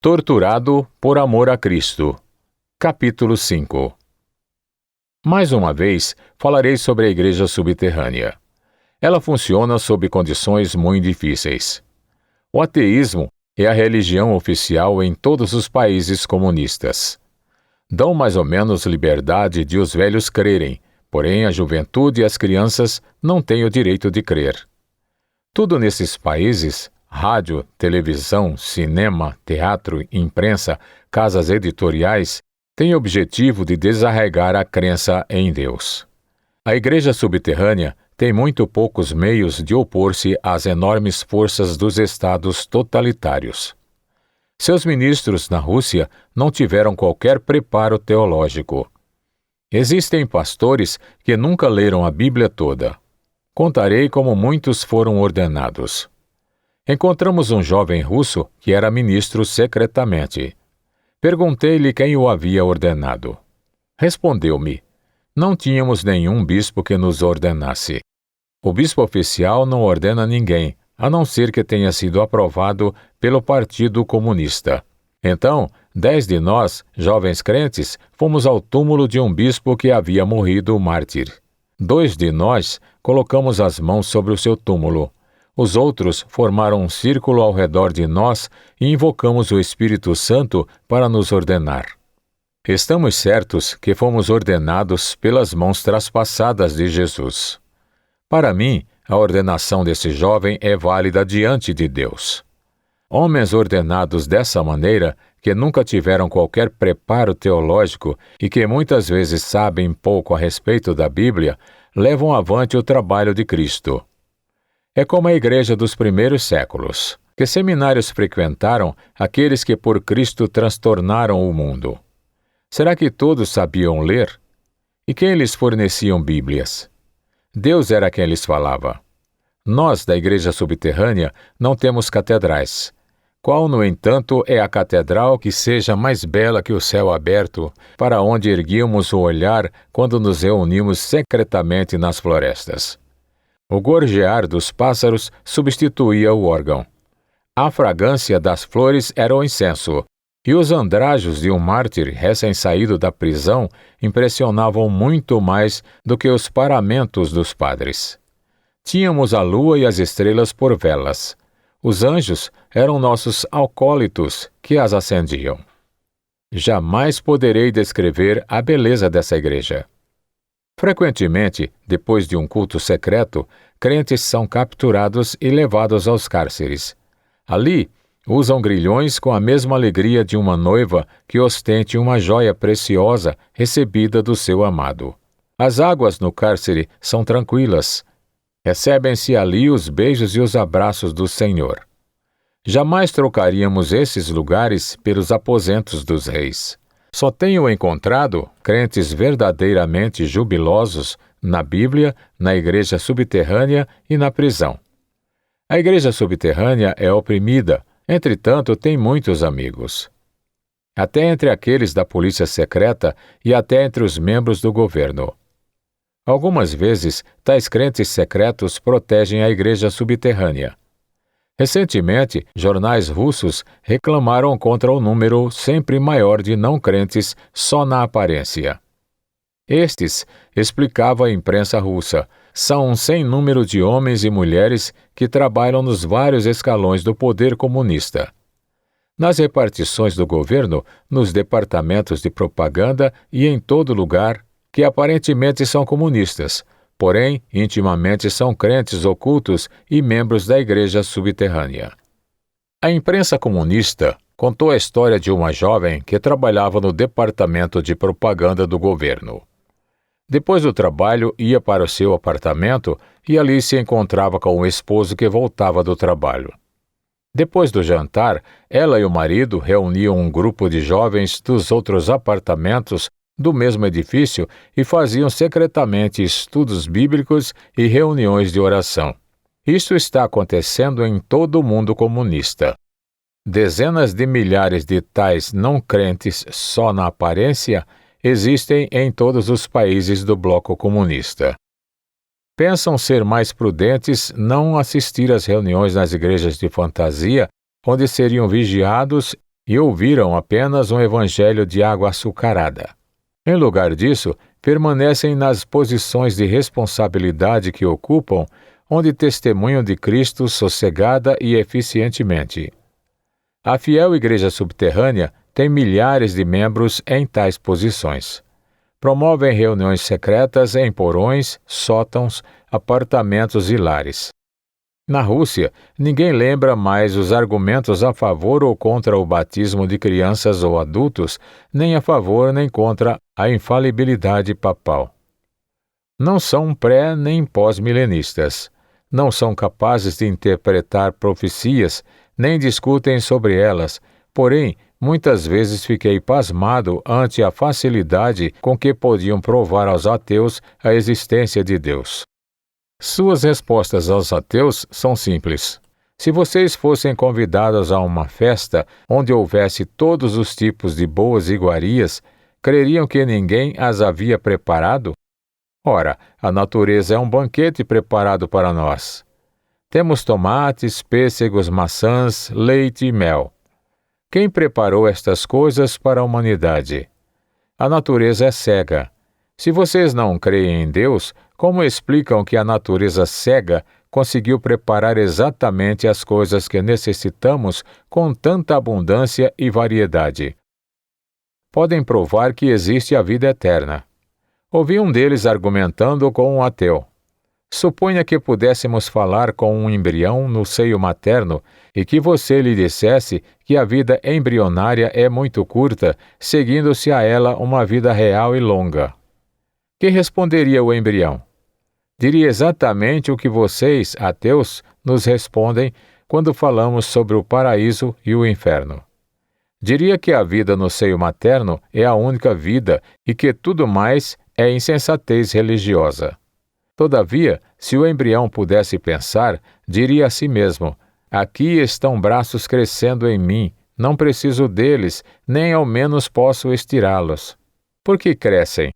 Torturado por amor a Cristo. Capítulo 5. Mais uma vez, falarei sobre a igreja subterrânea. Ela funciona sob condições muito difíceis. O ateísmo é a religião oficial em todos os países comunistas. Dão mais ou menos liberdade de os velhos crerem, porém a juventude e as crianças não têm o direito de crer. Tudo nesses países, rádio, televisão, cinema, teatro, imprensa, casas editoriais, tem o objetivo de desarraigar a crença em Deus. A igreja subterrânea tem muito poucos meios de opor-se às enormes forças dos estados totalitários. Seus ministros na Rússia não tiveram qualquer preparo teológico. Existem pastores que nunca leram a Bíblia toda. Contarei como muitos foram ordenados. Encontramos um jovem russo que era ministro secretamente. Perguntei-lhe quem o havia ordenado. Respondeu-me: não tínhamos nenhum bispo que nos ordenasse. O bispo oficial não ordena ninguém, a não ser que tenha sido aprovado pelo Partido Comunista. Então, 10 de nós, jovens crentes, fomos ao túmulo de um bispo que havia morrido mártir. 2 de nós colocamos as mãos sobre o seu túmulo. Os outros formaram um círculo ao redor de nós e invocamos o Espírito Santo para nos ordenar. Estamos certos que fomos ordenados pelas mãos traspassadas de Jesus. Para mim, a ordenação desse jovem é válida diante de Deus. Homens ordenados dessa maneira, que nunca tiveram qualquer preparo teológico e que muitas vezes sabem pouco a respeito da Bíblia, levam avante o trabalho de Cristo. É como a igreja dos primeiros séculos. Que seminários frequentaram aqueles que por Cristo transtornaram o mundo? Será que todos sabiam ler? E quem lhes forneciam Bíblias? Deus era quem lhes falava. Nós, da igreja subterrânea, não temos catedrais. Qual, no entanto, é a catedral que seja mais bela que o céu aberto, para onde erguíamos o olhar quando nos reunimos secretamente nas florestas? O gorjear dos pássaros substituía o órgão. A fragrância das flores era o incenso, e os andrajos de um mártir recém-saído da prisão impressionavam muito mais do que os paramentos dos padres. Tínhamos a lua e as estrelas por velas. Os anjos eram nossos acólitos que as acendiam. Jamais poderei descrever a beleza dessa igreja. Frequentemente, depois de um culto secreto, crentes são capturados e levados aos cárceres. Ali, usam grilhões com a mesma alegria de uma noiva que ostente uma joia preciosa recebida do seu amado. As águas no cárcere são tranquilas. Recebem-se ali os beijos e os abraços do Senhor. Jamais trocaríamos esses lugares pelos aposentos dos reis. Só tenho encontrado crentes verdadeiramente jubilosos na Bíblia, na igreja subterrânea e na prisão. A igreja subterrânea é oprimida, entretanto tem muitos amigos. Até entre aqueles da polícia secreta e até entre os membros do governo. Algumas vezes, tais crentes secretos protegem a igreja subterrânea. Recentemente, jornais russos reclamaram contra o número sempre maior de não-crentes só na aparência. Estes, explicava a imprensa russa, são um sem número de homens e mulheres que trabalham nos vários escalões do poder comunista. Nas repartições do governo, nos departamentos de propaganda e em todo lugar, que aparentemente são comunistas, porém, intimamente são crentes ocultos e membros da igreja subterrânea. A imprensa comunista contou a história de uma jovem que trabalhava no departamento de propaganda do governo. Depois do trabalho, ia para o seu apartamento e ali se encontrava com o esposo que voltava do trabalho. Depois do jantar, ela e o marido reuniam um grupo de jovens dos outros apartamentos do mesmo edifício e faziam secretamente estudos bíblicos e reuniões de oração. Isso está acontecendo em todo o mundo comunista. Dezenas de milhares de tais não-crentes só na aparência existem em todos os países do bloco comunista. Pensam ser mais prudentes não assistir às reuniões nas igrejas de fantasia, onde seriam vigiados e ouviram apenas um evangelho de água açucarada. Em lugar disso, permanecem nas posições de responsabilidade que ocupam, onde testemunham de Cristo sossegada e eficientemente. A fiel Igreja Subterrânea tem milhares de membros em tais posições. Promovem reuniões secretas em porões, sótãos, apartamentos e lares. Na Rússia, ninguém lembra mais os argumentos a favor ou contra o batismo de crianças ou adultos, nem a favor nem contra a infalibilidade papal. Não são pré- nem pós-milenistas. Não são capazes de interpretar profecias, nem discutem sobre elas, porém, muitas vezes fiquei pasmado ante a facilidade com que podiam provar aos ateus a existência de Deus. Suas respostas aos ateus são simples. Se vocês fossem convidados a uma festa onde houvesse todos os tipos de boas iguarias, creriam que ninguém as havia preparado? Ora, a natureza é um banquete preparado para nós. Temos tomates, pêssegos, maçãs, leite e mel. Quem preparou estas coisas para a humanidade? A natureza é cega. Se vocês não creem em Deus, como explicam que a natureza cega conseguiu preparar exatamente as coisas que necessitamos com tanta abundância e variedade? Podem provar que existe a vida eterna. Ouvi um deles argumentando com um ateu. Suponha que pudéssemos falar com um embrião no seio materno e que você lhe dissesse que a vida embrionária é muito curta, seguindo-se a ela uma vida real e longa. Que responderia o embrião? Diria exatamente o que vocês, ateus, nos respondem quando falamos sobre o paraíso e o inferno. Diria que a vida no seio materno é a única vida e que tudo mais é insensatez religiosa. Todavia, se o embrião pudesse pensar, diria a si mesmo: aqui estão braços crescendo em mim, não preciso deles, nem ao menos posso estirá-los. Por que crescem?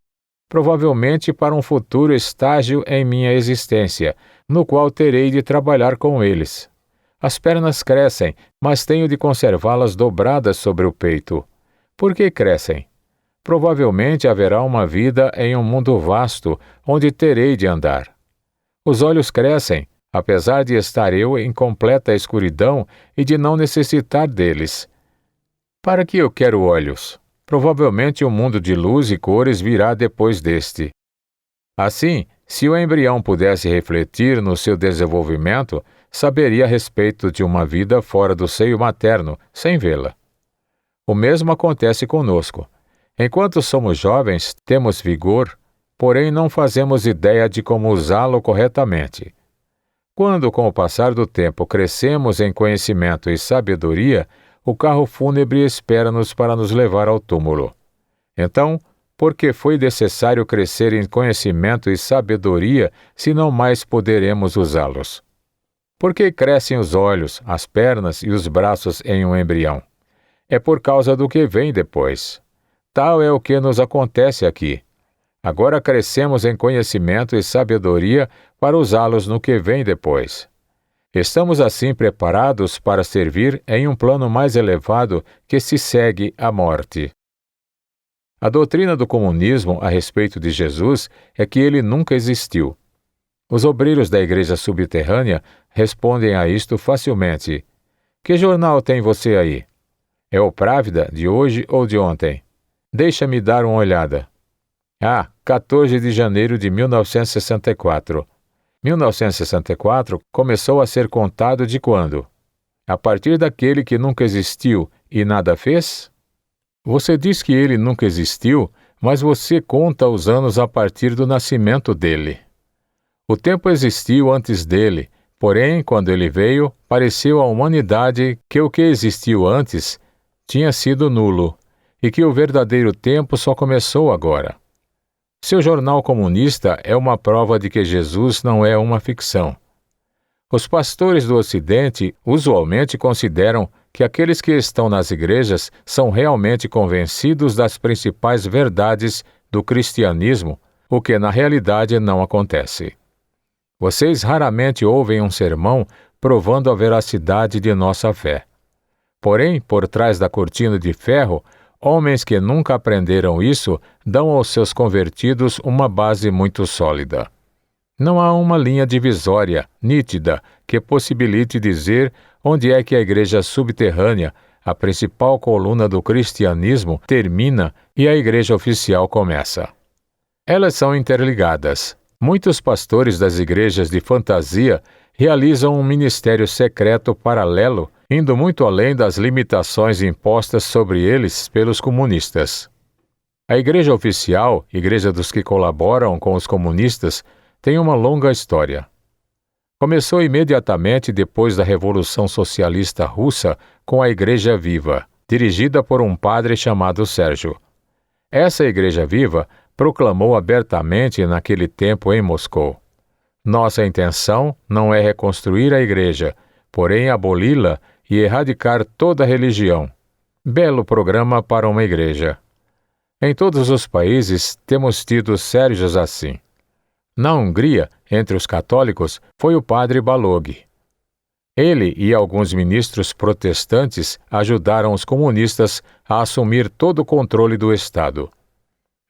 Provavelmente para um futuro estágio em minha existência, no qual terei de trabalhar com eles. As pernas crescem, mas tenho de conservá-las dobradas sobre o peito. Por que crescem? Provavelmente haverá uma vida em um mundo vasto, onde terei de andar. Os olhos crescem, apesar de estar eu em completa escuridão e de não necessitar deles. Para que eu quero olhos? Provavelmente um mundo de luz e cores virá depois deste. Assim, se o embrião pudesse refletir no seu desenvolvimento, saberia a respeito de uma vida fora do seio materno, sem vê-la. O mesmo acontece conosco. Enquanto somos jovens, temos vigor, porém não fazemos ideia de como usá-lo corretamente. Quando, com o passar do tempo, crescemos em conhecimento e sabedoria, o carro fúnebre espera-nos para nos levar ao túmulo. Então, por que foi necessário crescer em conhecimento e sabedoria, se não mais poderemos usá-los? Por que crescem os olhos, as pernas e os braços em um embrião? É por causa do que vem depois. Tal é o que nos acontece aqui. Agora crescemos em conhecimento e sabedoria para usá-los no que vem depois. Estamos assim preparados para servir em um plano mais elevado que se segue à morte. A doutrina do comunismo a respeito de Jesus é que ele nunca existiu. Os obreiros da Igreja Subterrânea respondem a isto facilmente. Que jornal tem você aí? É o Právida de hoje ou de ontem? Deixa-me dar uma olhada. 14 de janeiro de 1964. 1964 começou a ser contado de quando? A partir daquele que nunca existiu e nada fez? Você diz que ele nunca existiu, mas você conta os anos a partir do nascimento dele. O tempo existiu antes dele, porém, quando ele veio, pareceu à humanidade que o que existiu antes tinha sido nulo, e que o verdadeiro tempo só começou agora. Seu jornal comunista é uma prova de que Jesus não é uma ficção. Os pastores do Ocidente usualmente consideram que aqueles que estão nas igrejas são realmente convencidos das principais verdades do cristianismo, o que na realidade não acontece. Vocês raramente ouvem um sermão provando a veracidade de nossa fé. Porém, por trás da cortina de ferro, homens que nunca aprenderam isso dão aos seus convertidos uma base muito sólida. Não há uma linha divisória, nítida, que possibilite dizer onde é que a igreja subterrânea, a principal coluna do cristianismo, termina e a igreja oficial começa. Elas são interligadas. Muitos pastores das igrejas de fantasia realizam um ministério secreto paralelo, indo muito além das limitações impostas sobre eles pelos comunistas. A igreja oficial, igreja dos que colaboram com os comunistas, tem uma longa história. Começou imediatamente depois da Revolução Socialista Russa com a Igreja Viva, dirigida por um padre chamado Sérgio. Essa Igreja Viva proclamou abertamente naquele tempo em Moscou: nossa intenção não é reconstruir a igreja, porém aboli-la e erradicar toda religião. Belo programa para uma igreja. Em todos os países temos tido Sérgios assim. Na Hungria, entre os católicos, foi o padre Balog. Ele e alguns ministros protestantes ajudaram os comunistas a assumir todo o controle do Estado.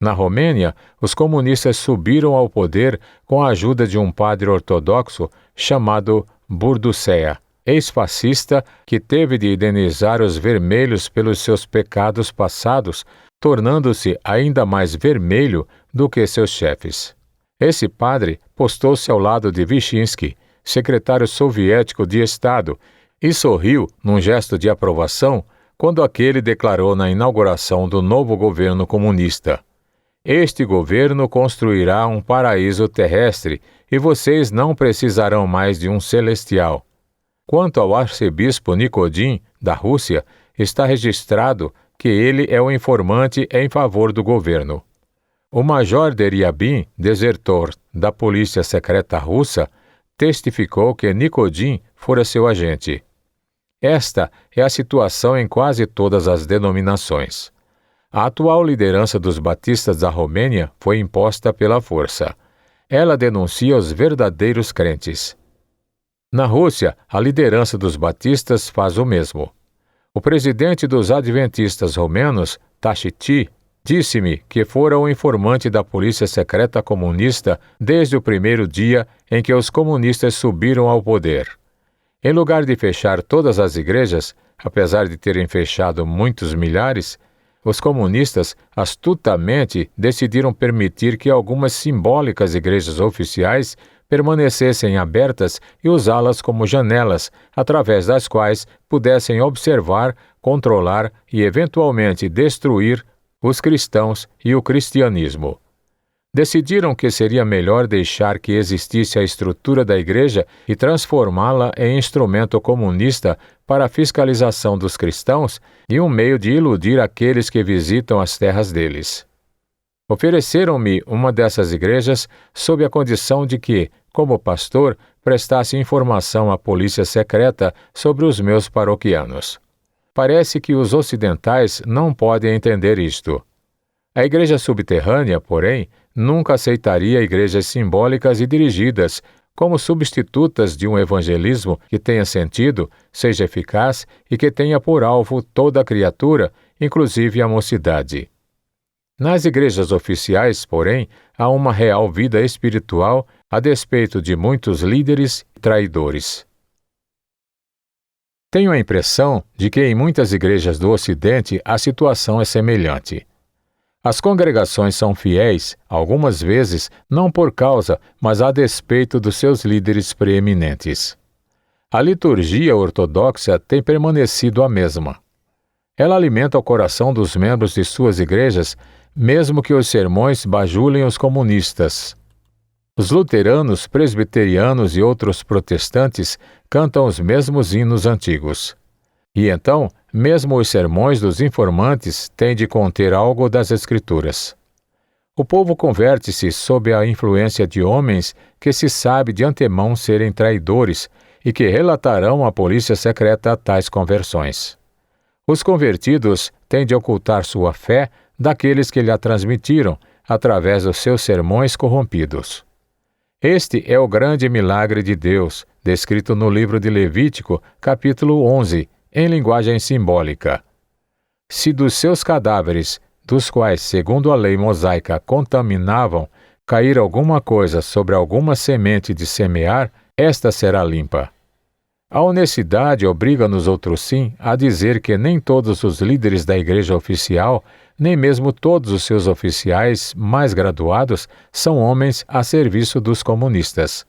Na Romênia, os comunistas subiram ao poder com a ajuda de um padre ortodoxo chamado Burducea, ex-fascista que teve de indenizar os vermelhos pelos seus pecados passados, tornando-se ainda mais vermelho do que seus chefes. Esse padre postou-se ao lado de Vyshinsky, secretário soviético de Estado, e sorriu num gesto de aprovação quando aquele declarou na inauguração do novo governo comunista: este governo construirá um paraíso terrestre e vocês não precisarão mais de um celestial. Quanto ao arcebispo Nikodin, da Rússia, está registrado que ele é o informante em favor do governo. O major Deriabin, desertor da polícia secreta russa, testificou que Nikodin fora seu agente. Esta é a situação em quase todas as denominações. A atual liderança dos batistas da Romênia foi imposta pela força. Ela denuncia os verdadeiros crentes. Na Rússia, a liderança dos batistas faz o mesmo. O presidente dos adventistas romenos, Tachiti, disse-me que fora o informante da polícia secreta comunista desde o primeiro dia em que os comunistas subiram ao poder. Em lugar de fechar todas as igrejas, apesar de terem fechado muitos milhares, os comunistas astutamente decidiram permitir que algumas simbólicas igrejas oficiais permanecessem abertas e usá-las como janelas, através das quais pudessem observar, controlar e eventualmente destruir os cristãos e o cristianismo. Decidiram que seria melhor deixar que existisse a estrutura da igreja e transformá-la em instrumento comunista para a fiscalização dos cristãos e um meio de iludir aqueles que visitam as terras deles. Ofereceram-me uma dessas igrejas sob a condição de que, como pastor, prestasse informação à polícia secreta sobre os meus paroquianos. Parece que os ocidentais não podem entender isto. A igreja subterrânea, porém, nunca aceitaria igrejas simbólicas e dirigidas como substitutas de um evangelismo que tenha sentido, seja eficaz e que tenha por alvo toda a criatura, inclusive a mocidade. Nas igrejas oficiais, porém, há uma real vida espiritual a despeito de muitos líderes e traidores. Tenho a impressão de que em muitas igrejas do Ocidente a situação é semelhante. As congregações são fiéis, algumas vezes, não por causa, mas a despeito dos seus líderes preeminentes. A liturgia ortodoxa tem permanecido a mesma. Ela alimenta o coração dos membros de suas igrejas, mesmo que os sermões bajulem os comunistas. Os luteranos, presbiterianos e outros protestantes cantam os mesmos hinos antigos. E então, mesmo os sermões dos informantes têm de conter algo das Escrituras. O povo converte-se sob a influência de homens que se sabe de antemão serem traidores e que relatarão à polícia secreta tais conversões. Os convertidos têm de ocultar sua fé daqueles que lhe a transmitiram através dos seus sermões corrompidos. Este é o grande milagre de Deus, descrito no livro de Levítico, capítulo 11, em linguagem simbólica. Se dos seus cadáveres, dos quais, segundo a lei mosaica, contaminavam, cair alguma coisa sobre alguma semente de semear, esta será limpa. A honestidade obriga-nos outro sim a dizer que nem todos os líderes da igreja oficial, nem mesmo todos os seus oficiais mais graduados, são homens a serviço dos comunistas.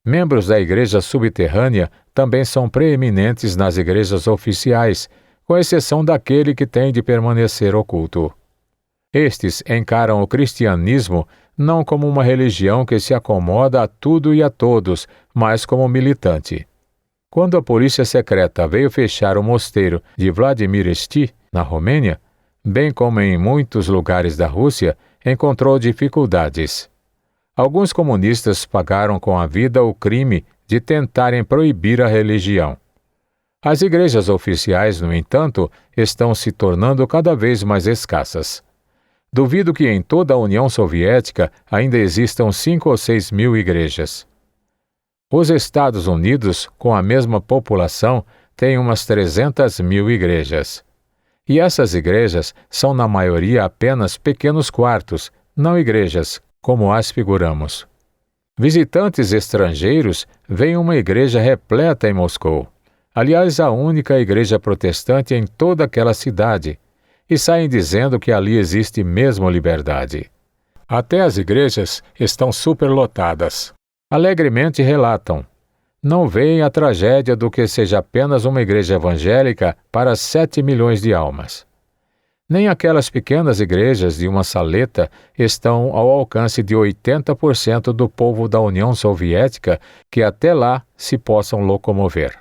Membros da igreja subterrânea também são preeminentes nas igrejas oficiais, com exceção daquele que tem de permanecer oculto. Estes encaram o cristianismo não como uma religião que se acomoda a tudo e a todos, mas como militante. Quando a polícia secreta veio fechar o mosteiro de Vladimir Sti, na Romênia, bem como em muitos lugares da Rússia, encontrou dificuldades. Alguns comunistas pagaram com a vida o crime de tentarem proibir a religião. As igrejas oficiais, no entanto, estão se tornando cada vez mais escassas. Duvido que em toda a União Soviética ainda existam 5 ou 6 mil igrejas. Os Estados Unidos, com a mesma população, têm umas 300 mil igrejas. E essas igrejas são na maioria apenas pequenos quartos, não igrejas, como as figuramos. Visitantes estrangeiros veem uma igreja repleta em Moscou, aliás a única igreja protestante em toda aquela cidade, e saem dizendo que ali existe mesmo liberdade. Até as igrejas estão superlotadas. Alegremente relatam: não veem a tragédia do que seja apenas uma igreja evangélica para 7 milhões de almas. Nem aquelas pequenas igrejas de uma saleta estão ao alcance de 80% do povo da União Soviética que até lá se possam locomover.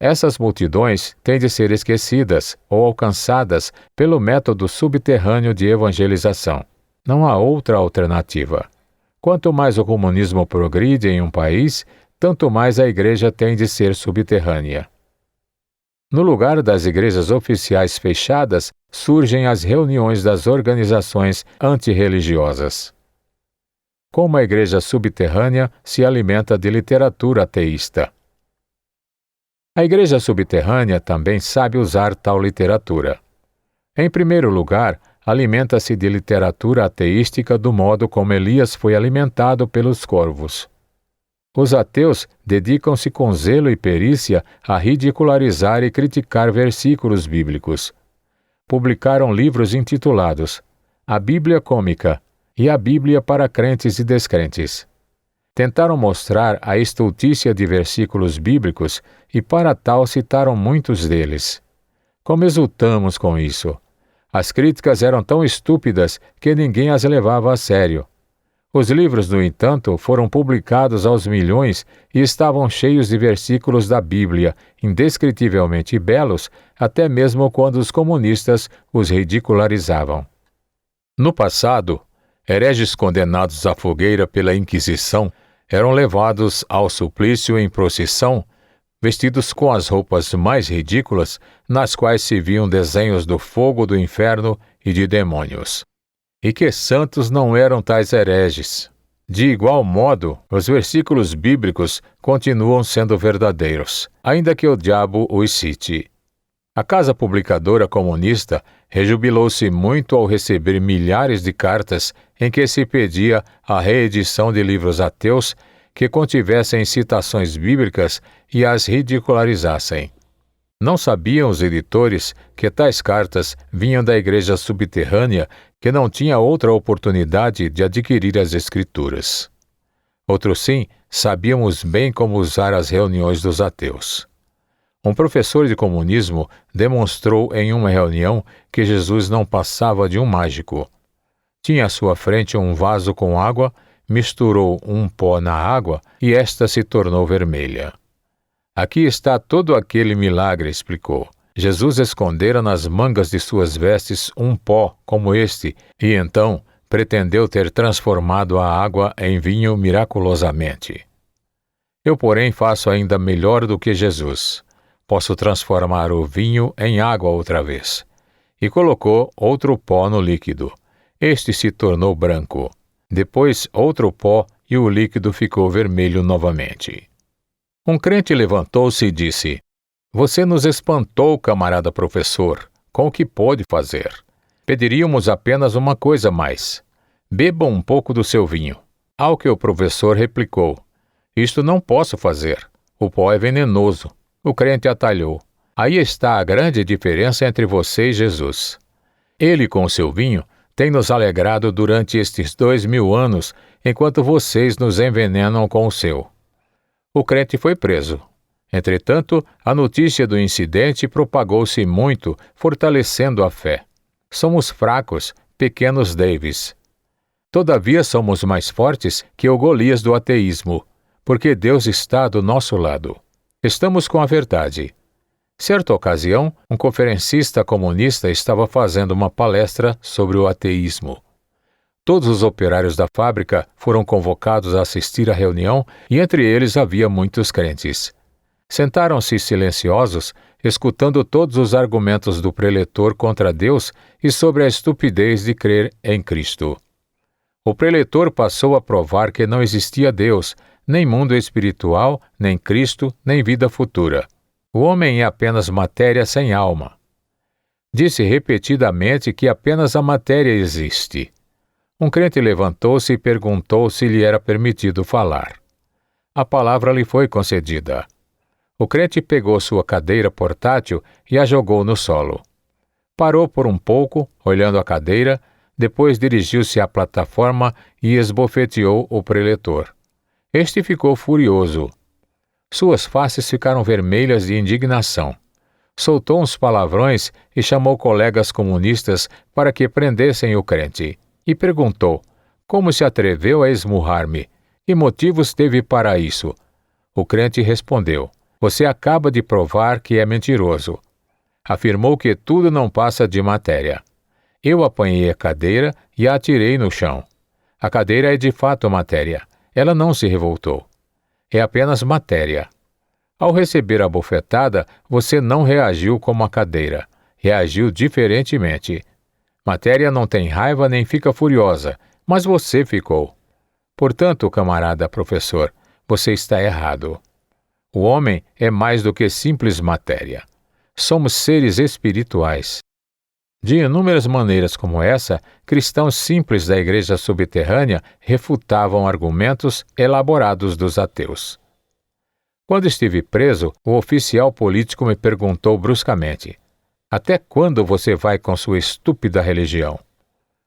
Essas multidões têm de ser esquecidas ou alcançadas pelo método subterrâneo de evangelização. Não há outra alternativa. Quanto mais o comunismo progride em um país, tanto mais a igreja tem de ser subterrânea. No lugar das igrejas oficiais fechadas, surgem as reuniões das organizações antirreligiosas. Como a igreja subterrânea se alimenta de literatura ateísta. A igreja subterrânea também sabe usar tal literatura. Em primeiro lugar, alimenta-se de literatura ateística do modo como Elias foi alimentado pelos corvos. Os ateus dedicam-se com zelo e perícia a ridicularizar e criticar versículos bíblicos. Publicaram livros intitulados A Bíblia Cômica e A Bíblia para Crentes e Descrentes. Tentaram mostrar a estultícia de versículos bíblicos e para tal citaram muitos deles. Como exultamos com isso! As críticas eram tão estúpidas que ninguém as levava a sério. Os livros, no entanto, foram publicados aos milhões e estavam cheios de versículos da Bíblia, indescritivelmente belos, até mesmo quando os comunistas os ridicularizavam. No passado, hereges condenados à fogueira pela Inquisição eram levados ao suplício em procissão, vestidos com as roupas mais ridículas, nas quais se viam desenhos do fogo do inferno e de demônios. E que santos não eram tais hereges! De igual modo, os versículos bíblicos continuam sendo verdadeiros, ainda que o diabo os cite. A casa publicadora comunista rejubilou-se muito ao receber milhares de cartas em que se pedia a reedição de livros ateus que contivessem citações bíblicas e as ridicularizassem. Não sabiam os editores que tais cartas vinham da igreja subterrânea que não tinha outra oportunidade de adquirir as escrituras. Outros sim, sabíamos bem como usar as reuniões dos ateus. Um professor de comunismo demonstrou em uma reunião que Jesus não passava de um mágico. Tinha à sua frente um vaso com água, misturou um pó na água e esta se tornou vermelha. Aqui está todo aquele milagre, explicou. Jesus escondera nas mangas de suas vestes um pó como este e então pretendeu ter transformado a água em vinho miraculosamente. Eu, porém, faço ainda melhor do que Jesus. Posso transformar o vinho em água outra vez. E colocou outro pó no líquido. Este se tornou branco. Depois outro pó e o líquido ficou vermelho novamente. Um crente levantou-se e disse: Você nos espantou, camarada professor, com o que pôde fazer. Pediríamos apenas uma coisa a mais. Beba um pouco do seu vinho. Ao que o professor replicou: Isto não posso fazer. O pó é venenoso. O crente atalhou: Aí está a grande diferença entre você e Jesus. Ele, com o seu vinho, tem nos alegrado durante estes 2000 anos, enquanto vocês nos envenenam com o seu. O crente foi preso. Entretanto, a notícia do incidente propagou-se muito, fortalecendo a fé. Somos fracos, pequenos Davis. Todavia somos mais fortes que o Golias do ateísmo, porque Deus está do nosso lado. Estamos com a verdade. Certa ocasião, um conferencista comunista estava fazendo uma palestra sobre o ateísmo. Todos os operários da fábrica foram convocados a assistir à reunião e entre eles havia muitos crentes. Sentaram-se silenciosos, escutando todos os argumentos do preletor contra Deus e sobre a estupidez de crer em Cristo. O preletor passou a provar que não existia Deus, nem mundo espiritual, nem Cristo, nem vida futura. O homem é apenas matéria sem alma. Disse repetidamente que apenas a matéria existe. Um crente levantou-se e perguntou se lhe era permitido falar. A palavra lhe foi concedida. O crente pegou sua cadeira portátil e a jogou no solo. Parou por um pouco, olhando a cadeira, depois dirigiu-se à plataforma e esbofeteou o preletor. Este ficou furioso. Suas faces ficaram vermelhas de indignação. Soltou uns palavrões e chamou colegas comunistas para que prendessem o crente. E perguntou: Como se atreveu a esmurrar-me? Que motivos teve para isso? O crente respondeu: Você acaba de provar que é mentiroso. Afirmou que tudo não passa de matéria. Eu apanhei a cadeira e a atirei no chão. A cadeira é de fato matéria. Ela não se revoltou. É apenas matéria. Ao receber a bofetada, você não reagiu como a cadeira. Reagiu diferentemente. Matéria não tem raiva nem fica furiosa, mas você ficou. Portanto, camarada professor, você está errado. O homem é mais do que simples matéria. Somos seres espirituais. De inúmeras maneiras como essa, cristãos simples da igreja subterrânea refutavam argumentos elaborados dos ateus. Quando estive preso, o oficial político me perguntou bruscamente: Até quando você vai com sua estúpida religião?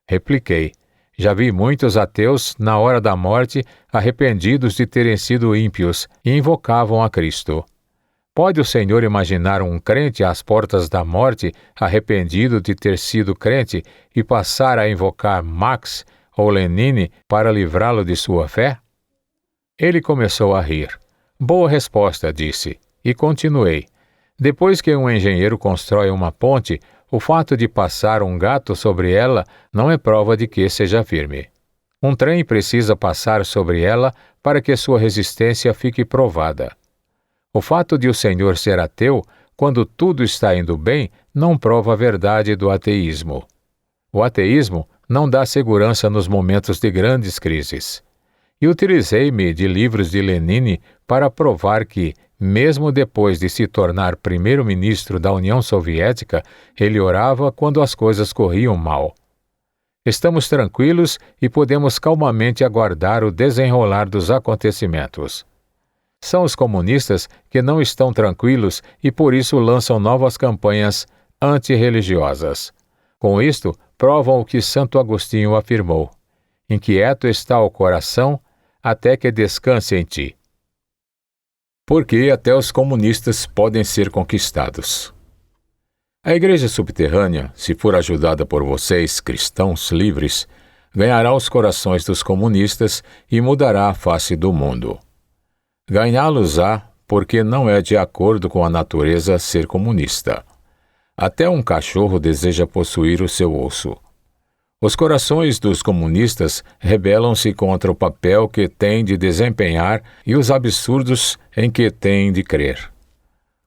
Repliquei: Já vi muitos ateus, na hora da morte, arrependidos de terem sido ímpios, e invocavam a Cristo. Pode o Senhor imaginar um crente às portas da morte, arrependido de ter sido crente, e passar a invocar Marx ou Lenin para livrá-lo de sua fé? Ele começou a rir. Boa resposta, disse, e continuei. Depois que um engenheiro constrói uma ponte, o fato de passar um gato sobre ela não é prova de que seja firme. Um trem precisa passar sobre ela para que sua resistência fique provada. O fato de o Senhor ser ateu, quando tudo está indo bem, não prova a verdade do ateísmo. O ateísmo não dá segurança nos momentos de grandes crises. E utilizei-me de livros de Lenin para provar que, mesmo depois de se tornar primeiro-ministro da União Soviética, ele orava quando as coisas corriam mal. Estamos tranquilos e podemos calmamente aguardar o desenrolar dos acontecimentos. São os comunistas que não estão tranquilos e por isso lançam novas campanhas antirreligiosas. Com isto, provam o que Santo Agostinho afirmou: Inquieto está o coração, até que descanse em ti. Porque até os comunistas podem ser conquistados. A igreja subterrânea, se for ajudada por vocês, cristãos livres, ganhará os corações dos comunistas e mudará a face do mundo. Ganhá-los-á porque não é de acordo com a natureza ser comunista. Até um cachorro deseja possuir o seu osso. Os corações dos comunistas rebelam-se contra o papel que têm de desempenhar e os absurdos em que têm de crer.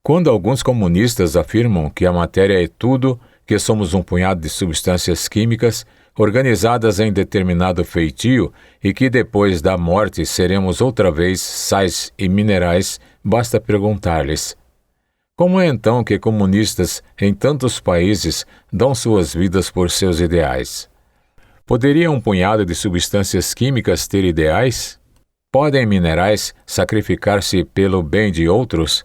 Quando alguns comunistas afirmam que a matéria é tudo, que somos um punhado de substâncias químicas organizadas em determinado feitio e que depois da morte seremos outra vez sais e minerais, basta perguntar-lhes: Como é então que comunistas em tantos países dão suas vidas por seus ideais? Poderia um punhado de substâncias químicas ter ideais? Podem minerais sacrificar-se pelo bem de outros?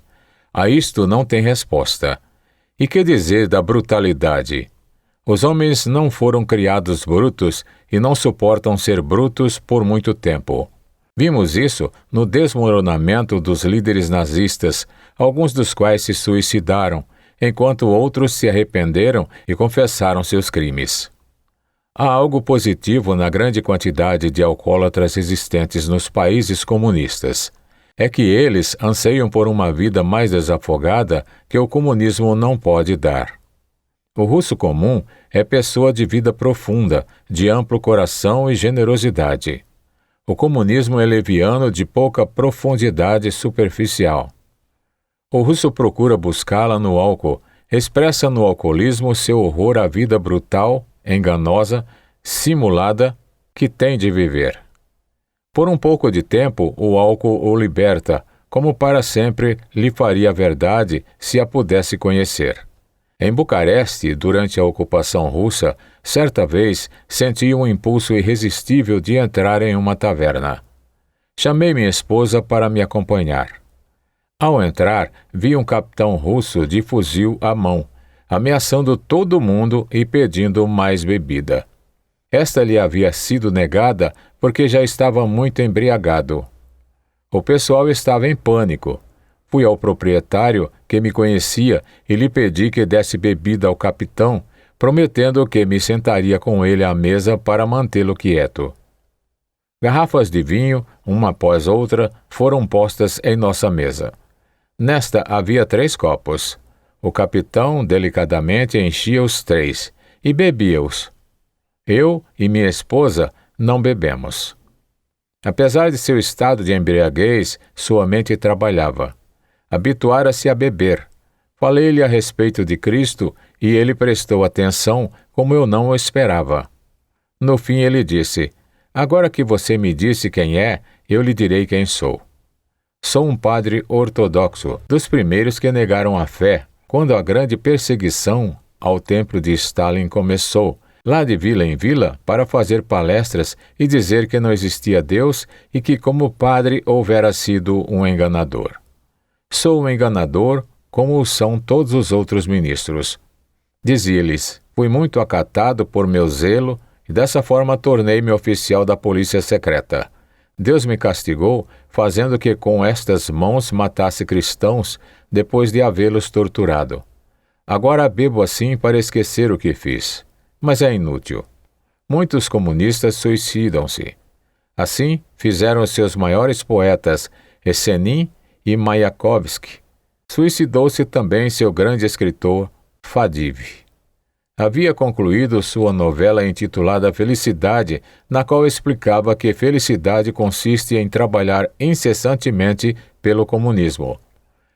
A isto não tem resposta. E que dizer da brutalidade? Os homens não foram criados brutos e não suportam ser brutos por muito tempo. Vimos isso no desmoronamento dos líderes nazistas, alguns dos quais se suicidaram, enquanto outros se arrependeram e confessaram seus crimes. Há algo positivo na grande quantidade de alcoólatras existentes nos países comunistas. É que eles anseiam por uma vida mais desafogada que o comunismo não pode dar. O russo comum é pessoa de vida profunda, de amplo coração e generosidade. O comunismo é leviano, de pouca profundidade superficial. O russo procura buscá-la no álcool, expressa no alcoolismo seu horror à vida brutal, enganosa, simulada, que tem de viver. Por um pouco de tempo, o álcool o liberta, como para sempre lhe faria a verdade se a pudesse conhecer. Em Bucareste, durante a ocupação russa, certa vez senti um impulso irresistível de entrar em uma taverna. Chamei minha esposa para me acompanhar. Ao entrar, vi um capitão russo de fuzil à mão, ameaçando todo mundo e pedindo mais bebida. Esta lhe havia sido negada porque já estava muito embriagado. O pessoal estava em pânico. Fui ao proprietário, que me conhecia, e lhe pedi que desse bebida ao capitão, prometendo que me sentaria com ele à mesa para mantê-lo quieto. Garrafas de vinho, uma após outra, foram postas em nossa mesa. Nesta havia 3 copos. O capitão delicadamente enchia os 3 e bebia-os. Eu e minha esposa não bebemos. Apesar de seu estado de embriaguez, sua mente trabalhava. Habituara-se a beber. Falei-lhe a respeito de Cristo e ele prestou atenção como eu não o esperava. No fim ele disse: "Agora que você me disse quem é, eu lhe direi quem sou. Sou um padre ortodoxo, dos primeiros que negaram a fé, quando a grande perseguição ao templo de Stalin começou, lá de vila em vila, para fazer palestras e dizer que não existia Deus e que como padre houvera sido um enganador. Sou um enganador, como o são todos os outros ministros. Dizia-lhes: fui muito acatado por meu zelo e dessa forma tornei-me oficial da polícia secreta. Deus me castigou, fazendo que com estas mãos matasse cristãos depois de havê-los torturado. Agora bebo assim para esquecer o que fiz. Mas é inútil. Muitos comunistas suicidam-se. Assim fizeram os seus maiores poetas, Essenin e Mayakovsky. Suicidou-se também seu grande escritor, Fadiv. Havia concluído sua novela intitulada Felicidade, na qual explicava que felicidade consiste em trabalhar incessantemente pelo comunismo.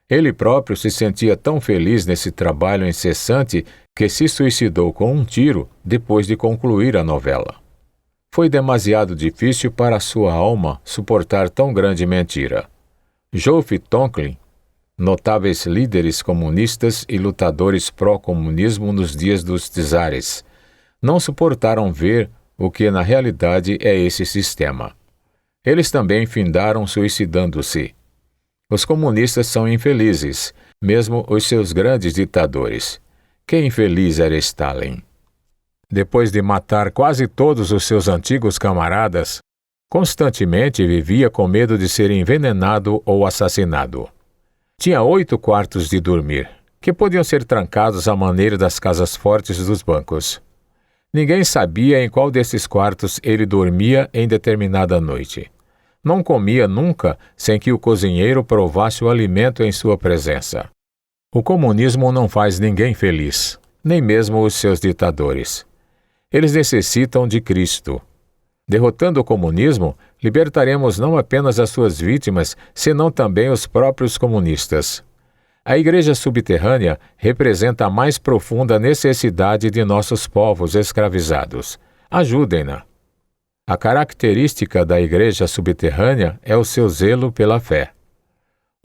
Ele próprio se sentia tão feliz nesse trabalho incessante que se suicidou com um tiro depois de concluir a novela. Foi demasiado difícil para sua alma suportar tão grande mentira. Joseph Tonklin, notáveis líderes comunistas e lutadores pró-comunismo nos dias dos czares, não suportaram ver o que na realidade é esse sistema. Eles também findaram suicidando-se. Os comunistas são infelizes, mesmo os seus grandes ditadores. Que infeliz era Stalin! Depois de matar quase todos os seus antigos camaradas, constantemente vivia com medo de ser envenenado ou assassinado. Tinha 8 quartos de dormir, que podiam ser trancados à maneira das casas fortes dos bancos. Ninguém sabia em qual desses quartos ele dormia em determinada noite. Não comia nunca sem que o cozinheiro provasse o alimento em sua presença. O comunismo não faz ninguém feliz, nem mesmo os seus ditadores. Eles necessitam de Cristo. Derrotando o comunismo, libertaremos não apenas as suas vítimas, senão também os próprios comunistas. A Igreja Subterrânea representa a mais profunda necessidade de nossos povos escravizados. Ajudem-na. A característica da Igreja Subterrânea é o seu zelo pela fé.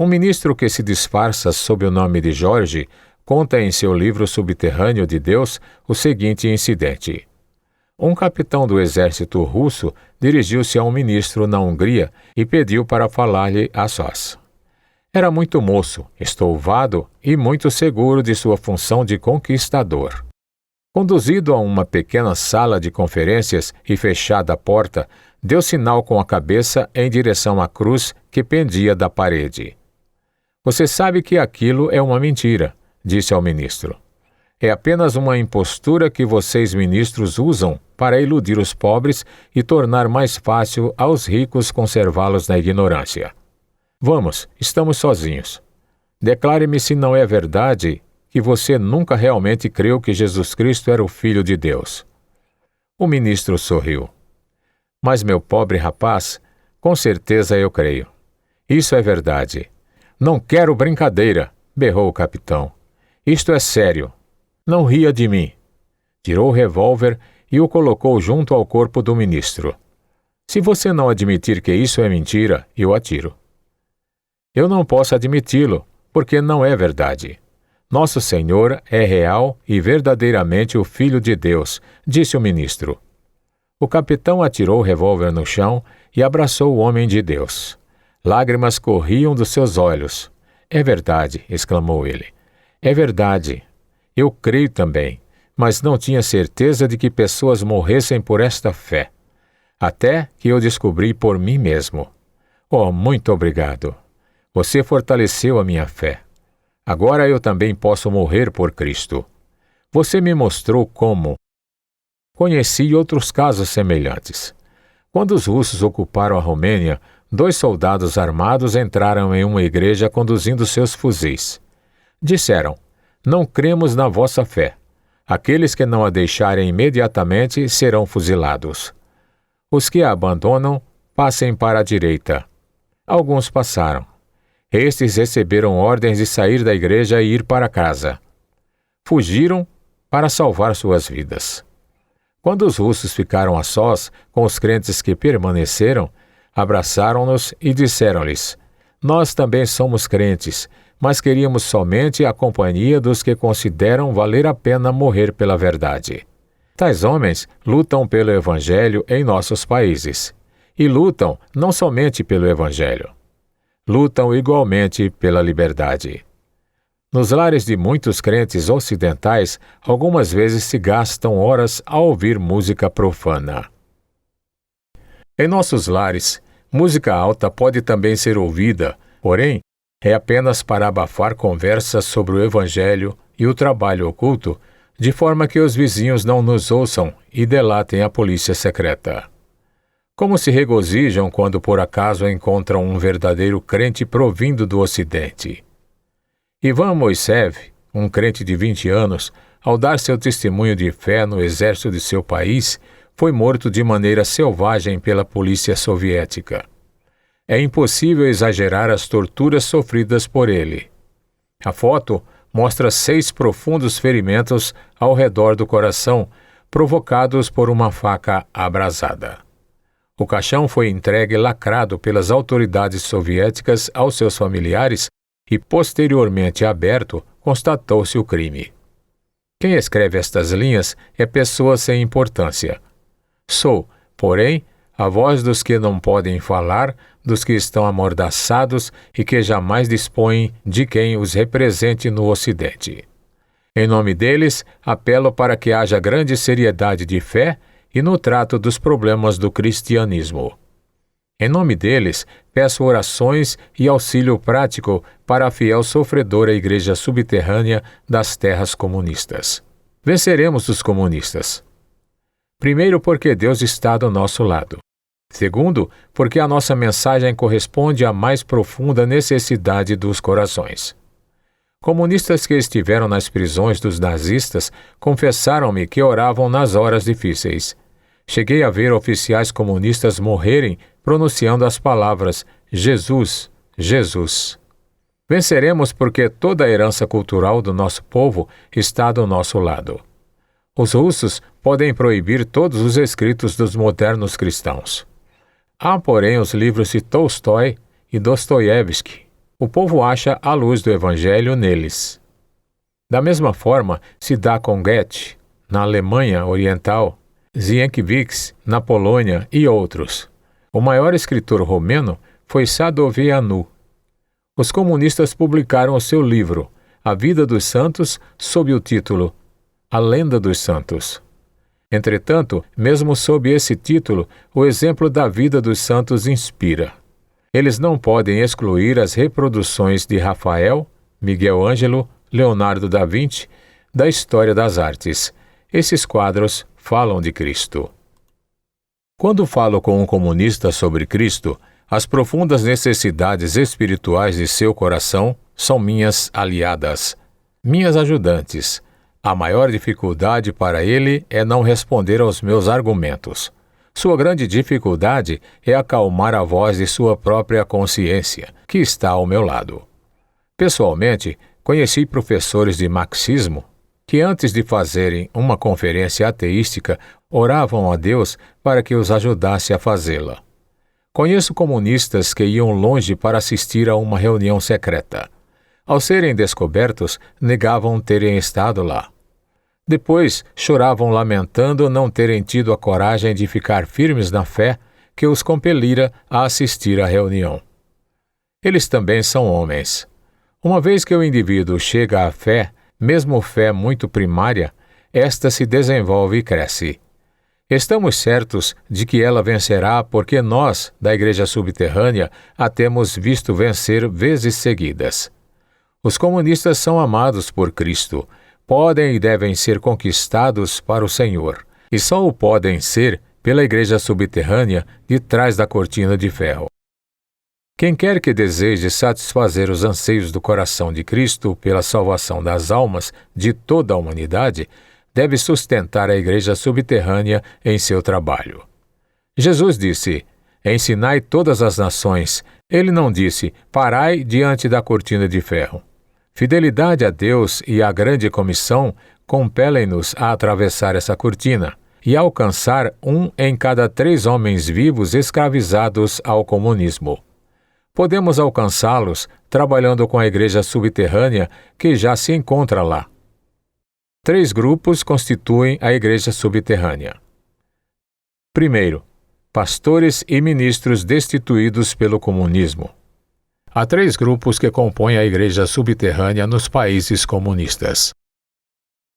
Um ministro que se disfarça sob o nome de Jorge conta em seu livro Subterrâneo de Deus o seguinte incidente. Um capitão do exército russo dirigiu-se a um ministro na Hungria e pediu para falar-lhe a sós. Era muito moço, estouvado e muito seguro de sua função de conquistador. Conduzido a uma pequena sala de conferências e fechada a porta, deu sinal com a cabeça em direção à cruz que pendia da parede. Você sabe que aquilo é uma mentira, disse ao ministro. É apenas uma impostura que vocês ministros usam para iludir os pobres e tornar mais fácil aos ricos conservá-los na ignorância. Vamos, estamos sozinhos. Declare-me se não é verdade que você nunca realmente creu que Jesus Cristo era o Filho de Deus. O ministro sorriu. Mas, meu pobre rapaz, com certeza eu creio. Isso é verdade. Não quero brincadeira, berrou o capitão. Isto é sério. Não ria de mim. Tirou o revólver e o colocou junto ao corpo do ministro. Se você não admitir que isso é mentira, eu atiro. Eu não posso admiti-lo, porque não é verdade. Nosso Senhor é real e verdadeiramente o Filho de Deus, disse o ministro. O capitão atirou o revólver no chão e abraçou o homem de Deus. Lágrimas corriam dos seus olhos. É verdade, exclamou ele. É verdade. Eu creio também, mas não tinha certeza de que pessoas morressem por esta fé. Até que eu descobri por mim mesmo. Oh, muito obrigado. Você fortaleceu a minha fé. Agora eu também posso morrer por Cristo. Você me mostrou como. Conheci outros casos semelhantes. Quando os russos ocuparam a Romênia, 2 soldados armados entraram em uma igreja conduzindo seus fuzis. Disseram: não cremos na vossa fé. Aqueles que não a deixarem imediatamente serão fuzilados. Os que a abandonam, passem para a direita. Alguns passaram. Estes receberam ordens de sair da igreja e ir para casa. Fugiram para salvar suas vidas. Quando os russos ficaram a sós com os crentes que permaneceram, abraçaram-nos e disseram-lhes: nós também somos crentes, mas queríamos somente a companhia dos que consideram valer a pena morrer pela verdade. Tais homens lutam pelo Evangelho em nossos países. E lutam não somente pelo Evangelho. Lutam igualmente pela liberdade. Nos lares de muitos crentes ocidentais, algumas vezes se gastam horas a ouvir música profana. Em nossos lares, música alta pode também ser ouvida, porém, é apenas para abafar conversas sobre o Evangelho e o trabalho oculto, de forma que os vizinhos não nos ouçam e delatem a polícia secreta. Como se regozijam quando por acaso encontram um verdadeiro crente provindo do Ocidente. Ivan Moissev, um crente de 20 anos, ao dar seu testemunho de fé no exército de seu país, foi morto de maneira selvagem pela polícia soviética. É impossível exagerar as torturas sofridas por ele. A foto mostra 6 profundos ferimentos ao redor do coração, provocados por uma faca abrasada. O caixão foi entregue lacrado pelas autoridades soviéticas aos seus familiares e, posteriormente aberto, constatou-se o crime. Quem escreve estas linhas é pessoa sem importância. Sou, porém, a voz dos que não podem falar, dos que estão amordaçados e que jamais dispõem de quem os represente no Ocidente. Em nome deles, apelo para que haja grande seriedade de fé e no trato dos problemas do cristianismo. Em nome deles, peço orações e auxílio prático para a fiel sofredora Igreja Subterrânea das terras comunistas. Venceremos os comunistas. Primeiro, porque Deus está do nosso lado. Segundo, porque a nossa mensagem corresponde à mais profunda necessidade dos corações. Comunistas que estiveram nas prisões dos nazistas confessaram-me que oravam nas horas difíceis. Cheguei a ver oficiais comunistas morrerem pronunciando as palavras Jesus, Jesus. Venceremos porque toda a herança cultural do nosso povo está do nosso lado. Os russos podem proibir todos os escritos dos modernos cristãos. Há, porém, os livros de Tolstói e Dostoiévski. O povo acha a luz do Evangelho neles. Da mesma forma, se dá com Goethe, na Alemanha Oriental, Sienkiewicz, na Polônia e outros. O maior escritor romeno foi Sadoveanu. Os comunistas publicaram o seu livro, A Vida dos Santos, sob o título A Lenda dos Santos. Entretanto, mesmo sob esse título, o exemplo da vida dos santos inspira. Eles não podem excluir as reproduções de Rafael, Miguel Ângelo, Leonardo da Vinci, da história das artes. Esses quadros falam de Cristo. Quando falo com um comunista sobre Cristo, as profundas necessidades espirituais de seu coração são minhas aliadas, minhas ajudantes. A maior dificuldade para ele é não responder aos meus argumentos. Sua grande dificuldade é acalmar a voz de sua própria consciência, que está ao meu lado. Pessoalmente, conheci professores de marxismo que antes de fazerem uma conferência ateística, oravam a Deus para que os ajudasse a fazê-la. Conheço comunistas que iam longe para assistir a uma reunião secreta. Ao serem descobertos, negavam terem estado lá. Depois, choravam lamentando não terem tido a coragem de ficar firmes na fé que os compelira a assistir à reunião. Eles também são homens. Uma vez que o indivíduo chega à fé, mesmo fé muito primária, esta se desenvolve e cresce. Estamos certos de que ela vencerá porque nós, da Igreja Subterrânea, a temos visto vencer vezes seguidas. Os comunistas são amados por Cristo, podem e devem ser conquistados para o Senhor, e só o podem ser pela Igreja Subterrânea de trás da cortina de ferro. Quem quer que deseje satisfazer os anseios do coração de Cristo pela salvação das almas de toda a humanidade, deve sustentar a Igreja Subterrânea em seu trabalho. Jesus disse, ensinai todas as nações. Ele não disse, parai diante da cortina de ferro. Fidelidade a Deus e a grande comissão compelem-nos a atravessar essa cortina e a alcançar 1 em cada 3 homens vivos escravizados ao comunismo. Podemos alcançá-los trabalhando com a Igreja Subterrânea que já se encontra lá. 3 grupos constituem a Igreja Subterrânea. Primeiro, pastores e ministros destituídos pelo comunismo. Há 3 grupos que compõem a Igreja Subterrânea nos países comunistas.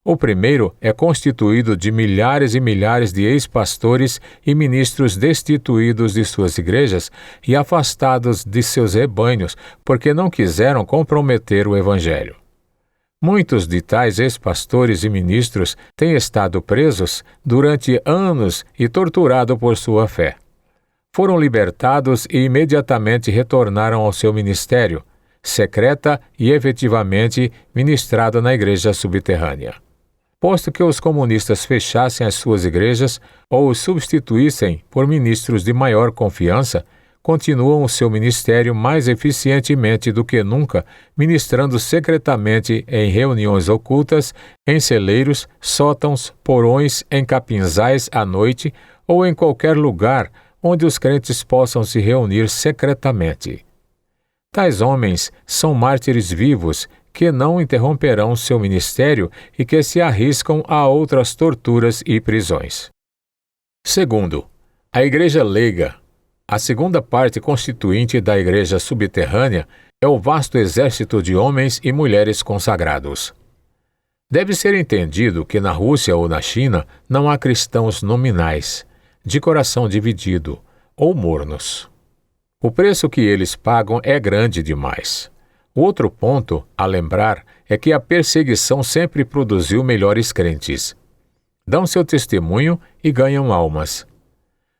O primeiro é constituído de milhares e milhares de ex-pastores e ministros destituídos de suas igrejas e afastados de seus rebanhos porque não quiseram comprometer o Evangelho. Muitos de tais ex-pastores e ministros têm estado presos durante anos e torturados por sua fé. Foram libertados e imediatamente retornaram ao seu ministério, secreta e efetivamente ministrado na Igreja Subterrânea. Posto que os comunistas fechassem as suas igrejas ou os substituíssem por ministros de maior confiança, continuam o seu ministério mais eficientemente do que nunca, ministrando secretamente em reuniões ocultas, em celeiros, sótãos, porões, em capinzais à noite ou em qualquer lugar onde os crentes possam se reunir secretamente. Tais homens são mártires vivos que não interromperão seu ministério e que se arriscam a outras torturas e prisões. Segundo, a Igreja Leiga. A segunda parte constituinte da Igreja Subterrânea é o vasto exército de homens e mulheres consagrados. Deve ser entendido que na Rússia ou na China não há cristãos nominais, de coração dividido, ou mornos. O preço que eles pagam é grande demais. O outro ponto a lembrar é que a perseguição sempre produziu melhores crentes. Dão seu testemunho e ganham almas.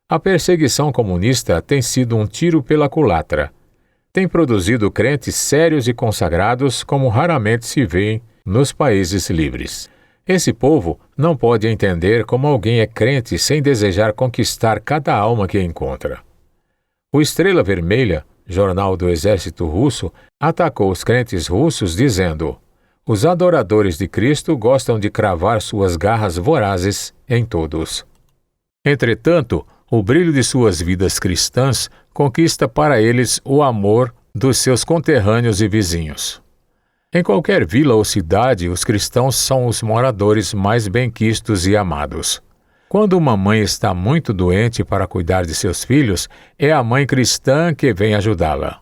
A perseguição comunista tem sido um tiro pela culatra. Tem produzido crentes sérios e consagrados como raramente se vê nos países livres. Esse povo não pode entender como alguém é crente sem desejar conquistar cada alma que encontra. O Estrela Vermelha, jornal do exército russo, atacou os crentes russos dizendo: os adoradores de Cristo gostam de cravar suas garras vorazes em todos. Entretanto, o brilho de suas vidas cristãs conquista para eles o amor, dos seus conterrâneos e vizinhos. Em qualquer vila ou cidade, os cristãos são os moradores mais benquistos e amados. Quando uma mãe está muito doente para cuidar de seus filhos, é a mãe cristã que vem ajudá-la.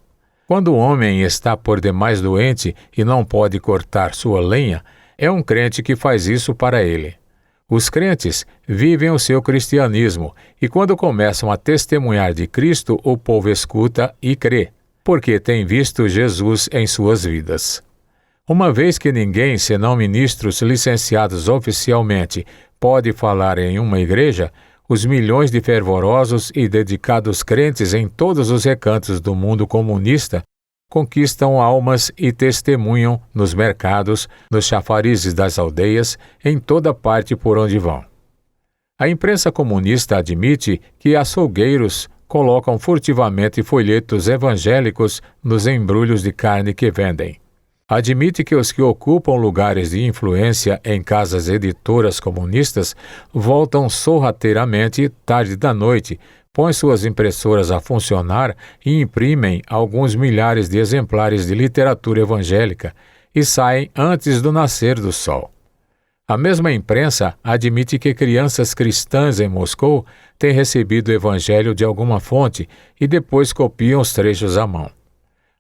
Quando o homem está por demais doente e não pode cortar sua lenha, é um crente que faz isso para ele. Os crentes vivem o seu cristianismo e quando começam a testemunhar de Cristo, o povo escuta e crê, porque tem visto Jesus em suas vidas. Uma vez que ninguém, senão ministros licenciados oficialmente, pode falar em uma igreja, os milhões de fervorosos e dedicados crentes em todos os recantos do mundo comunista conquistam almas e testemunham nos mercados, nos chafarizes das aldeias, em toda parte por onde vão. A imprensa comunista admite que açougueiros colocam furtivamente folhetos evangélicos nos embrulhos de carne que vendem. Admite que os que ocupam lugares de influência em casas editoras comunistas voltam sorrateiramente tarde da noite, põem suas impressoras a funcionar e imprimem alguns milhares de exemplares de literatura evangélica e saem antes do nascer do sol. A mesma imprensa admite que crianças cristãs em Moscou têm recebido o evangelho de alguma fonte e depois copiam os trechos à mão.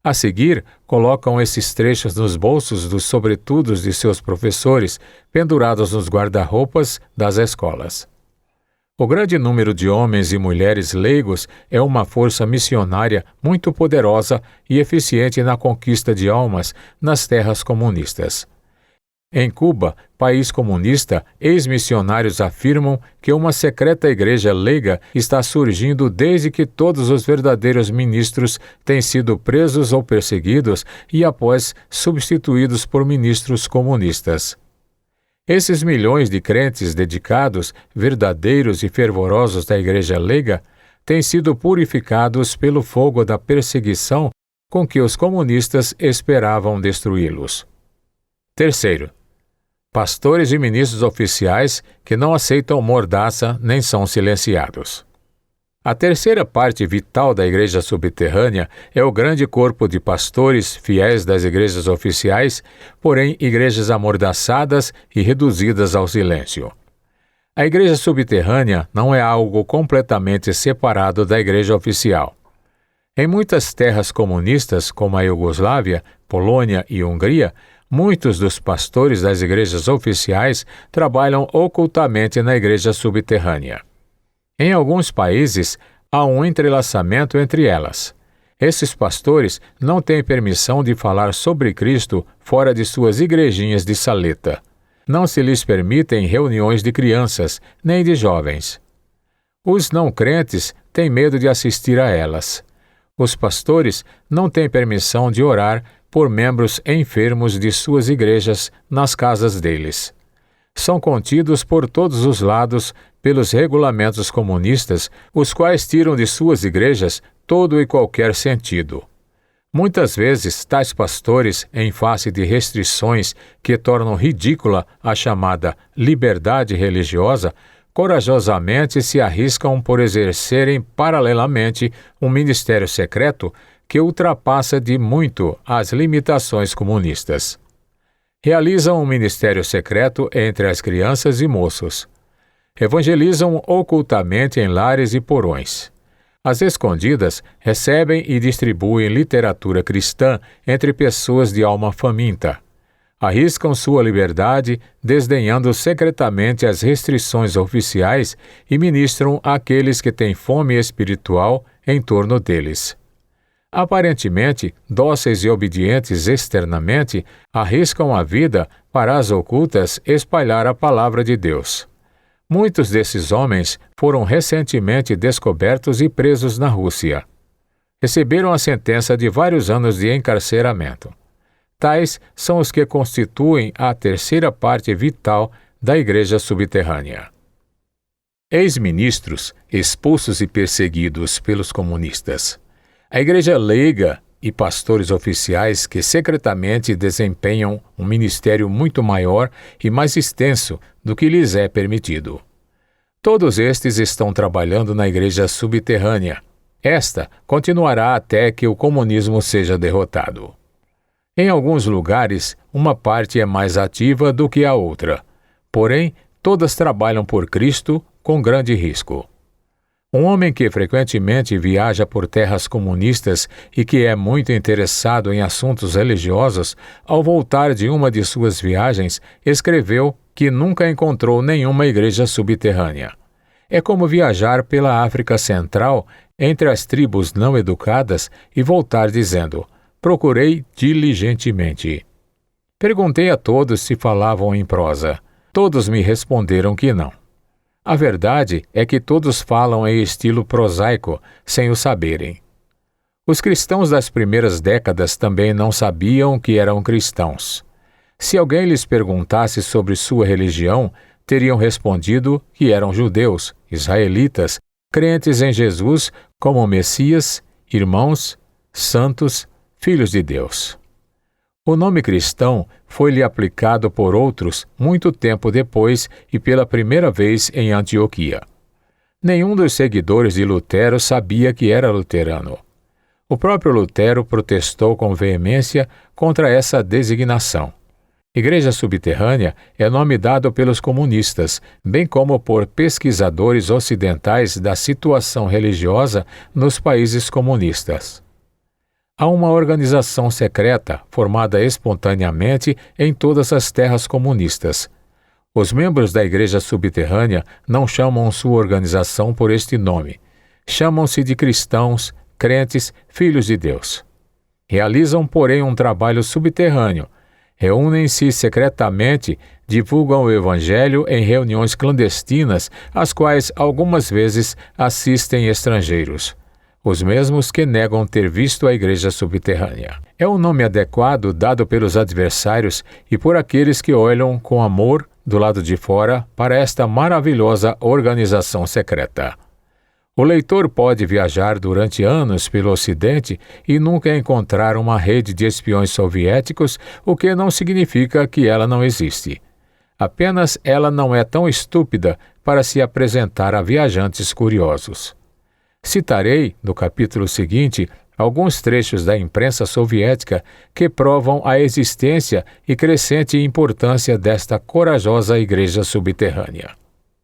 A seguir, colocam esses trechos nos bolsos dos sobretudos de seus professores, pendurados nos guarda-roupas das escolas. O grande número de homens e mulheres leigos é uma força missionária muito poderosa e eficiente na conquista de almas nas terras comunistas. Em Cuba, país comunista, ex-missionários afirmam que uma secreta igreja leiga está surgindo desde que todos os verdadeiros ministros têm sido presos ou perseguidos e após substituídos por ministros comunistas. Esses milhões de crentes dedicados, verdadeiros e fervorosos da igreja leiga têm sido purificados pelo fogo da perseguição com que os comunistas esperavam destruí-los. Terceiro, pastores e ministros oficiais que não aceitam mordaça nem são silenciados. A terceira parte vital da igreja subterrânea é o grande corpo de pastores fiéis das igrejas oficiais, porém igrejas amordaçadas e reduzidas ao silêncio. A igreja subterrânea não é algo completamente separado da igreja oficial. Em muitas terras comunistas, como a Iugoslávia, Polônia e Hungria, muitos dos pastores das igrejas oficiais trabalham ocultamente na igreja subterrânea. Em alguns países, há um entrelaçamento entre elas. Esses pastores não têm permissão de falar sobre Cristo fora de suas igrejinhas de saleta. Não se lhes permitem reuniões de crianças, nem de jovens. Os não crentes têm medo de assistir a elas. Os pastores não têm permissão de orar por membros enfermos de suas igrejas nas casas deles. São contidos por todos os lados pelos regulamentos comunistas, os quais tiram de suas igrejas todo e qualquer sentido. Muitas vezes, tais pastores, em face de restrições que tornam ridícula a chamada liberdade religiosa, corajosamente se arriscam por exercerem paralelamente um ministério secreto que ultrapassa de muito as limitações comunistas. Realizam um ministério secreto entre as crianças e moços. Evangelizam ocultamente em lares e porões. Às escondidas, recebem e distribuem literatura cristã entre pessoas de alma faminta. Arriscam sua liberdade, desdenhando secretamente as restrições oficiais e ministram àqueles que têm fome espiritual em torno deles. Aparentemente, dóceis e obedientes externamente, arriscam a vida para as ocultas espalhar a palavra de Deus. Muitos desses homens foram recentemente descobertos e presos na Rússia. Receberam a sentença de vários anos de encarceramento. Tais são os que constituem a terceira parte vital da igreja subterrânea. Ex-ministros expulsos e perseguidos pelos comunistas. A igreja leiga e pastores oficiais que secretamente desempenham um ministério muito maior e mais extenso do que lhes é permitido. Todos estes estão trabalhando na igreja subterrânea. Esta continuará até que o comunismo seja derrotado. Em alguns lugares, uma parte é mais ativa do que a outra. Porém, todas trabalham por Cristo com grande risco. Um homem que frequentemente viaja por terras comunistas e que é muito interessado em assuntos religiosos, ao voltar de uma de suas viagens, escreveu que nunca encontrou nenhuma igreja subterrânea. É como viajar pela África Central entre as tribos não educadas e voltar dizendo: procurei diligentemente. Perguntei a todos se falavam em prosa. Todos me responderam que não. A verdade é que todos falam em estilo prosaico, sem o saberem. Os cristãos das primeiras décadas também não sabiam que eram cristãos. Se alguém lhes perguntasse sobre sua religião, teriam respondido que eram judeus, israelitas, crentes em Jesus como Messias, irmãos, santos, filhos de Deus. O nome cristão foi-lhe aplicado por outros muito tempo depois e pela primeira vez em Antioquia. Nenhum dos seguidores de Lutero sabia que era luterano. O próprio Lutero protestou com veemência contra essa designação. Igreja subterrânea é nome dado pelos comunistas, bem como por pesquisadores ocidentais da situação religiosa nos países comunistas. Há uma organização secreta formada espontaneamente em todas as terras comunistas. Os membros da Igreja Subterrânea não chamam sua organização por este nome. Chamam-se de cristãos, crentes, filhos de Deus. Realizam, porém, um trabalho subterrâneo. Reúnem-se secretamente, divulgam o Evangelho em reuniões clandestinas, às quais algumas vezes assistem estrangeiros. Os mesmos que negam ter visto a igreja subterrânea. É o nome adequado dado pelos adversários e por aqueles que olham com amor do lado de fora para esta maravilhosa organização secreta. O leitor pode viajar durante anos pelo Ocidente e nunca encontrar uma rede de espiões soviéticos, o que não significa que ela não existe. Apenas ela não é tão estúpida para se apresentar a viajantes curiosos. Citarei, no capítulo seguinte, alguns trechos da imprensa soviética que provam a existência e crescente importância desta corajosa igreja subterrânea.